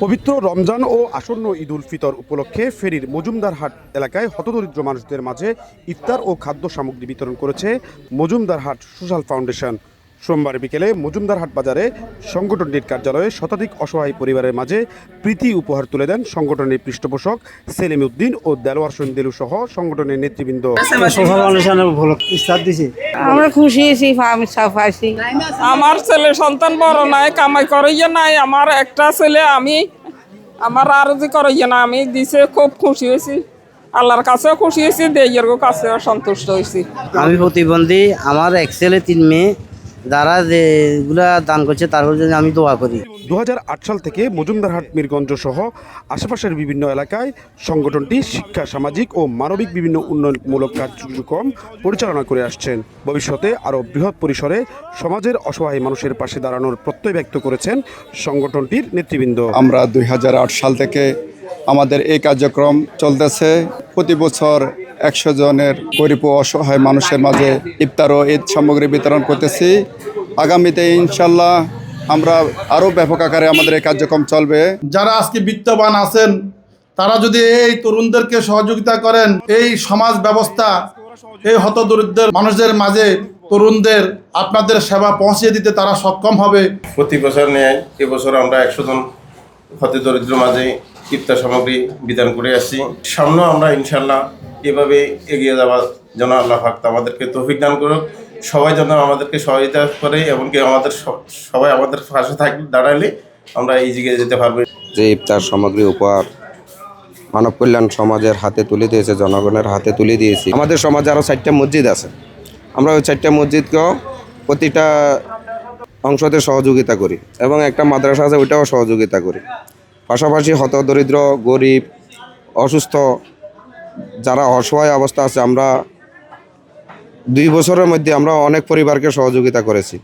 পবিত্র রমজান ও আসন্ন ঈদ উল ফিতর উপলক্ষে ফেনীর মজুমদার হাট এলাকায় হতদরিদ্র মানুষদের মাঝে ইফতার ও খাদ্য সামগ্রী বিতরণ করেছে মজুমদার হাট সোশ্যাল ফাউন্ডেশন। সোমবার বিকেলে মজুমদার হাট বাজারে সংগঠনটির কার্যালয়ে শতাধিক অসহায় পরিবারের মাঝে প্রীতি উপহার তুলে দেন সংগঠনের পৃষ্ঠপোষক সেলিম উদ্দিন ও দেলোয়ার হোসেন দেলু সহ সংগঠনের নেতৃবৃন্দ। আমরা খুশি হয়েছি, পাইছি। আমার ছেলে সন্তান বড় নাই, কামাই করাইয়া নাই। আমার একটা ছেলে, আমি আমার আরজি করাইয়া না, আমি দিছে, খুব খুশি হয়েছি। আল্লাহর কাছেও খুশি হয়েছি, দেইয়ের কাছেও সন্তুষ্ট হয়েছি। আমি প্রতিবন্ধী, আমার এক ছেলে 3 মেয়ে, যারা যেগুলা দান করছে তার জন্য আমি দোয়া করি। 2008 সাল থেকে মজুমদার হাট মিরগঞ্জ সহ আশেপাশের বিভিন্ন এলাকায় সংগঠনটি শিক্ষা, সামাজিক ও মানবিক বিভিন্ন উন্নয়নমূলক কার্যক্রম পরিচালনা করে আসছেন। ভবিষ্যতে আরও বৃহৎ পরিসরে সমাজের অসহায় মানুষের পাশে দাঁড়ানোর প্রত্যয় ব্যক্ত করেছেন সংগঠনটির নেতৃবৃন্দ। আমরা 2008 সাল থেকে আমাদের এই কার্যক্রম চলতেছে। প্রতি বছর 100 জনের গরিব ও অসহায় মানুষের মাঝে ইফতার ও ঈদ সামগ্রী বিতরণ করতেছি। আগামীতে ইনশাল্লাহ আমরা আরও ব্যাপক আকারে আমাদের এই কার্যক্রম চলবে। যারা আজকে বিত্তবান আছেন তারা যদি এই তরুণদেরকে সহযোগিতা করেন, এই সমাজ ব্যবস্থা এই হতদরিদ্র মানুষদের মাঝে তরুণদের আপনাদের সেবা পৌঁছে দিতে তারা সক্ষম হবে। প্রতি বছর নেয় এবছর আমরা 100 জন হতদরিদ্র মাঝে ইফতার সামগ্রী বিতরণ করে আসছি। সামনেও আমরা ইনশাল্লাহ এভাবে এগিয়ে যাওয়ার জন্য আল্লাহ পাক আমাদেরকে তৌফিক দান করুক। সবাই যেন আমাদেরকে সহযোগিতা করে, এমনকি আমাদের সবাই আমাদের পাশে দাঁড়ালে আমরা এই জায়গায় যেতে পারবো। যে ইফতার সামগ্রী উপহার মানব কল্যাণ সমাজের হাতে তুলে দিয়েছে, জনগণের হাতে তুলে দিয়েছি। আমাদের সমাজে আরও 4টা মসজিদ আছে, আমরা ওই 4টা মসজিদকেও প্রতিটা অংশতে সহযোগিতা করি এবং একটা মাদ্রাসা আছে, ওইটাও সহযোগিতা করি। পাশাপাশি হতদরিদ্র, গরিব, অসুস্থ যারা অসহায় অবস্থা আছে, আমরা 2 বছরের মধ্যে আমরা অনেক পরিবারকে সহযোগিতা করেছি।